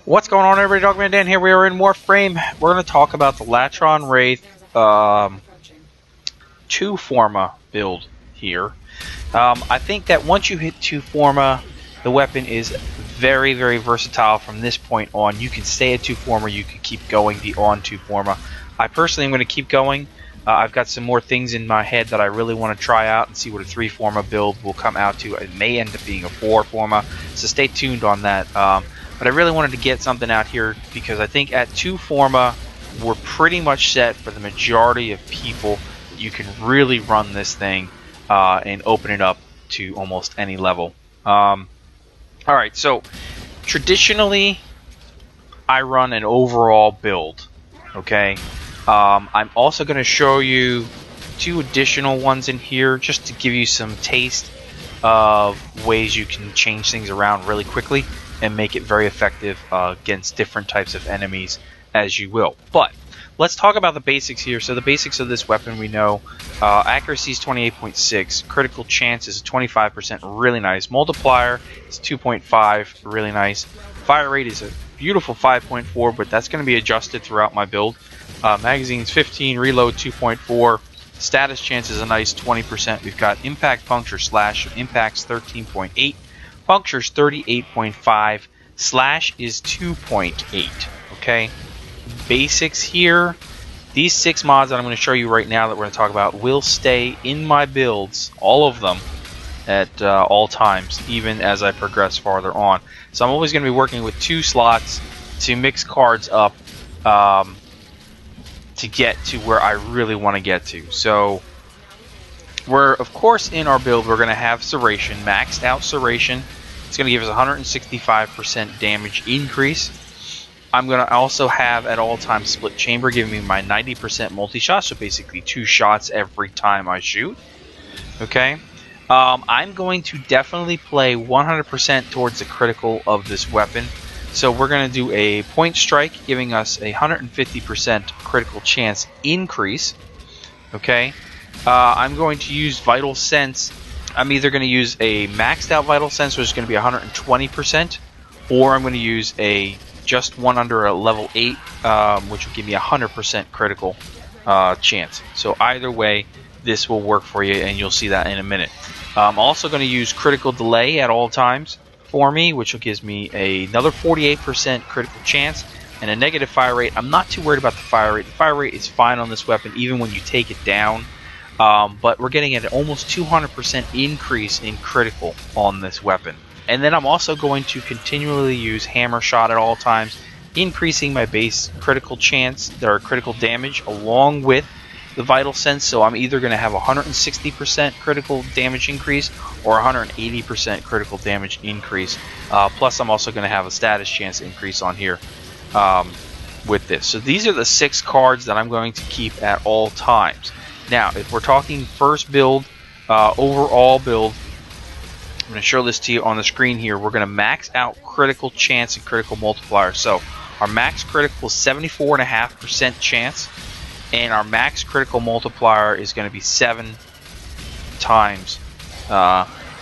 What's going on, everybody? Dogman Dan here. We are in Warframe. We're going to talk about the Latron Wraith 2 Forma build here. I think that once you hit 2 Forma, the weapon is very, very versatile from this point on. You can stay at 2 Forma, you can keep going beyond 2 Forma. I personally am going to keep going. I've got some more things in my head that I really want to try out and see what a 3 Forma build will come out to. It may end up being a 4 Forma, so stay tuned on that. But I really wanted to get something out here because I think at 2 Forma, we're pretty much set for the majority of people. You can really run this thing and open it up to almost any level. Alright, so traditionally, I run an overall build. Okay, I'm also going to show you 2 additional ones in here just to give you some taste of ways you can change things around really quickly and make it very effective against different types of enemies as you will. But let's talk about the basics here. So the basics of this weapon we know. Accuracy is 28.6. Critical chance is 25%, really nice. Multiplier is 2.5, really nice. Fire rate is a beautiful 5.4, but that's going to be adjusted throughout my build. Magazine's 15, reload 2.4. Status chance is a nice 20%. We've got impact, puncture, slash. Impact's 13.8. Puncture's 38.5. Slash is 2.8. Okay. Basics here. These 6 mods that I'm going to show you right now that we're going to talk about will stay in my builds, all of them, at all times, even as I progress farther on. So I'm always going to be working with 2 slots to mix cards up to get to where I really want to get to. So we're, of course, in our build, we're going to have Serration, maxed out Serration. It's going to give us 165% damage increase. I'm going to also have at all times Split Chamber, giving me my 90% multi-shot, so basically 2 shots every time I shoot. Okay, I'm going to definitely play 100% towards the critical of this weapon. So we're going to do a point strike, giving us a 150% critical chance increase. Okay, I'm going to use Vital Sense. I'm either going to use a maxed out Vital Sense, which is going to be 120%, or I'm going to use a just one under a level 8, which will give me a 100% critical chance. So either way, this will work for you, and you'll see that in a minute. I'm also going to use critical delay at all times for me, which will give me another 48% critical chance and a negative fire rate. I'm not too worried about the fire rate. The fire rate is fine on this weapon, even when you take it down. But we're getting an almost 200% increase in critical on this weapon. And then I'm also going to continually use Hammer Shot at all times, increasing my base critical chance, or critical damage, along with the Vital Sense. So I'm either going to have 160% critical damage increase or 180% critical damage increase. Plus I'm also going to have a status chance increase on here with this. So these are the 6 cards that I'm going to keep at all times. Now, if we're talking first build, overall build, I'm going to show this to you on the screen here. We're going to max out critical chance and critical multiplier. So our max critical is 74.5% chance, and our max critical multiplier is going to be 7 times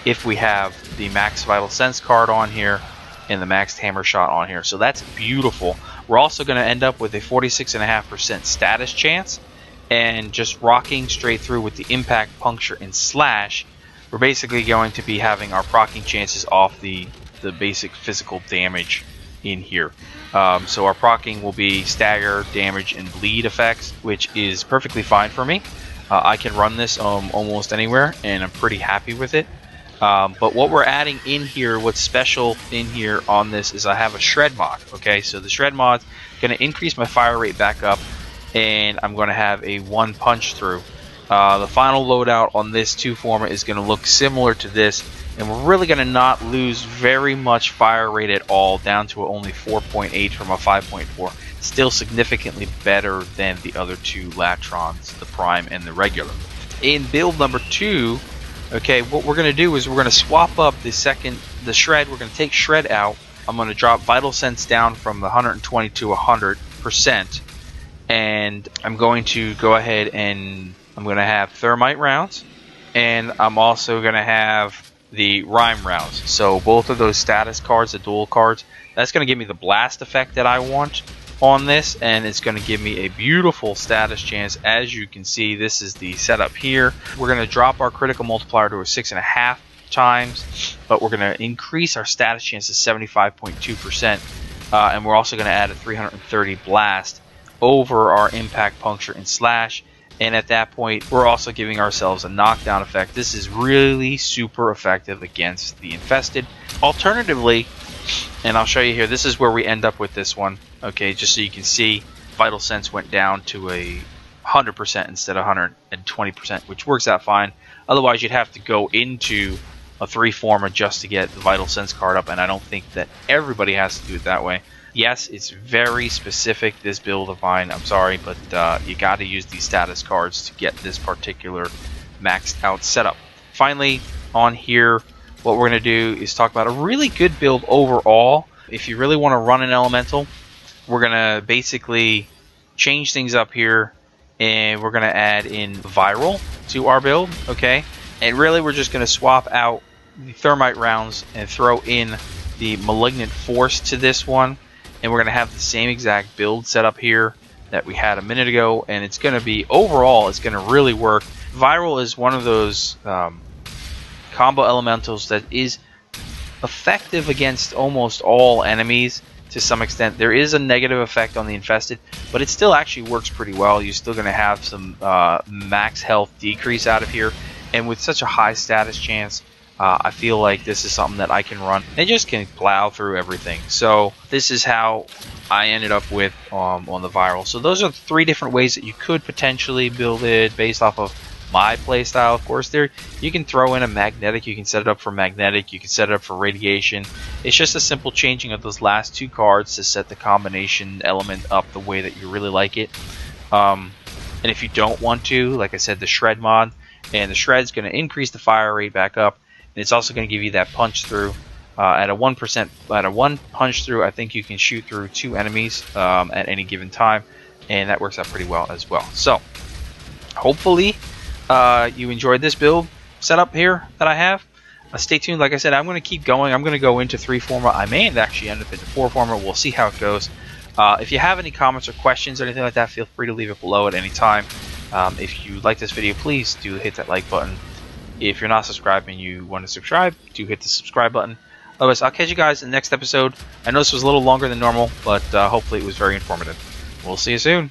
if we have the max Vital Sense card on here and the maxed Hammer Shot on here. So that's beautiful. We're also going to end up with a 46.5% status chance. And just rocking straight through with the impact, puncture, and slash, we're basically going to be having our proccing chances off the basic physical damage in here. So our proccing will be stagger, damage, and bleed effects, which is perfectly fine for me. I can run this almost anywhere, and I'm pretty happy with it. But what we're adding in here, what's special in here on this, is I have a Shred mod. Okay, so the Shred mod is going to increase my fire rate back up, and I'm going to have a 1 punch through. The final loadout on this 2 Forma is going to look similar to this, and we're really going to not lose very much fire rate at all, down to only 4.8 from a 5.4. Still significantly better than the other 2 Latrons, the Prime and the regular. In build number 2, okay, what we're going to do is we're going to swap up the Shred. We're going to take Shred out. I'm going to drop Vital Sense down from the 120 to 100%. And I'm going to go ahead and I'm going to have Thermite rounds, and I'm also going to have the Rhyme rounds. So both of those status cards, the dual cards, That's going to give me the blast effect that I want on this, and it's going to give me a beautiful status chance. As you can see, this is the setup here. We're going to drop our critical multiplier to a 6.5 times, but we're going to increase our status chance to 75.2%, and we're also going to add a 330 blast over our impact, puncture, and slash. And at that point, we're also giving ourselves a knockdown effect. This is really super effective against the infested. Alternatively, and I'll show you here, this is where we end up with this one. Okay, just so you can see, Vital Sense went down to a 100% instead of 120%, which works out fine. Otherwise, you'd have to go into a 3 Forma just to get the Vital Sense card up, and I don't think that everybody has to do it that way. Yes, it's very specific, this build of mine. I'm sorry, but you got to use these status cards to get this particular maxed out setup. Finally, on here, what we're going to do is talk about a really good build overall. If you really want to run an elemental, we're going to basically change things up here, and we're going to add in viral to our build, okay? And really, we're just going to swap out the thermite rounds and throw in the malignant force to this one. And we're going to have the same exact build set up here that we had a minute ago, and it's going to be, overall, it's going to really work. Viral is one of those combo elementals that is effective against almost all enemies to some extent. There is a negative effect on the infested, but it still actually works pretty well. You're still going to have some max health decrease out of here, and with such a high status chance, I feel like this is something that I can run and just can plow through everything. So this is how I ended up with on the viral. So those are 3 different ways that you could potentially build it based off of my playstyle. Of course, there you can throw in a magnetic. You can set it up for magnetic. You can set it up for radiation. It's just a simple changing of those last 2 cards to set the combination element up the way that you really like it. And if you don't want to, like I said, the shred mod, and the shred's going to increase the fire rate back up. And it's also going to give you that punch through. At a 1%, at a 1 punch through, I think you can shoot through 2 enemies at any given time, and that works out pretty well as well. So, hopefully, you enjoyed this build setup here that I have. Stay tuned. Like I said, I'm going to keep going. I'm going to go into 3 Forma. I may actually end up into 4 Forma. We'll see how it goes. If you have any comments or questions or anything like that, feel free to leave it below at any time. If you like this video, please do hit that like button. If you're not subscribed and you want to subscribe, do hit the subscribe button. Otherwise, I'll catch you guys in the next episode. I know this was a little longer than normal, but hopefully it was very informative. We'll see you soon.